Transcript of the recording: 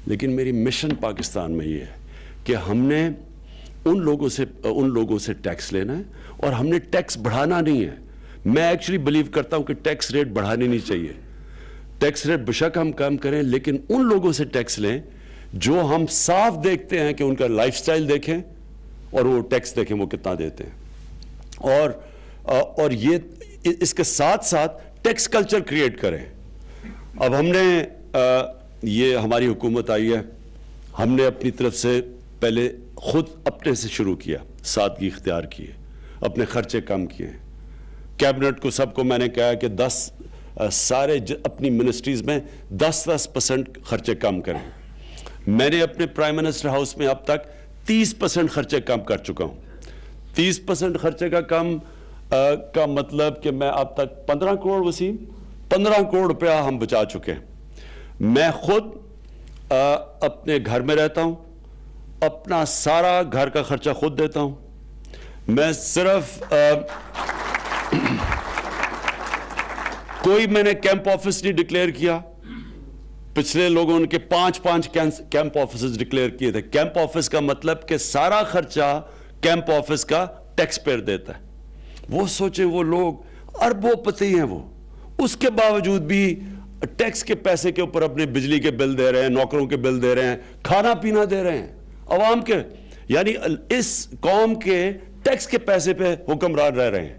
لیکن میری مشن پاکستان میں یہ ہے کہ ہم نے ان لوگوں سے ٹیکس لینا ہے اور ہم نے ٹیکس بڑھانا نہیں ہے. میں ایکچولی بلیو کرتا ہوں کہ ٹیکس ریٹ بڑھانی نہیں چاہیے. ٹیکس ریٹ بشک ہم کم کریں لیکن ان لوگوں سے ٹیکس لیں جو ہم صاف دیکھتے ہیں کہ ان کا لائف سٹائل دیکھیں اور وہ ٹیکس دیکھیں وہ کتنا دیتے ہیں. اور یہ اس کے ساتھ ساتھ ٹیکس کلچر کریٹ کریں. اب ہم نے یہ ہماری حکومت آئی ہے, ہم نے اپنی طرف سے پہلے خود اپنے سے شروع کیا, سادگی اختیار کی ہے, اپنے خرچے کم کیے ہیں. کیبنٹ کو سب کو میں نے کہا کہ سارے اپنی منسٹریز میں 10% خرچے کم کریں. میں نے اپنے پرائم منسٹر ہاؤس میں اب تک 30% خرچے کم کر چکا ہوں. 30% خرچے کا مطلب کہ میں اب تک 15 کروڑ وسیم 15 کروڑ روپیہ ہم بچا چکے ہیں. میں خود اپنے گھر میں رہتا ہوں, اپنا سارا گھر کا خرچہ خود دیتا ہوں. میں صرف کوئی میں نے کیمپ آفس نہیں ڈکلیئر کیا. پچھلے لوگوں نے 5 کیمپ آفسز ڈکلیئر کیے تھے. کیمپ آفس کا مطلب کہ سارا خرچہ کیمپ آفس کا ٹیکس پیئر دیتا ہے. وہ سوچیں وہ لوگ اربوں پتی ہیں, وہ اس کے باوجود بھی ٹیکس کے پیسے کے اوپر اپنے بجلی کے بل دے رہے ہیں, نوکروں کے بل دے رہے ہیں, کھانا پینا دے رہے ہیں عوام کے. یعنی اس قوم کے ٹیکس کے پیسے پہ حکمران رہ رہے ہیں.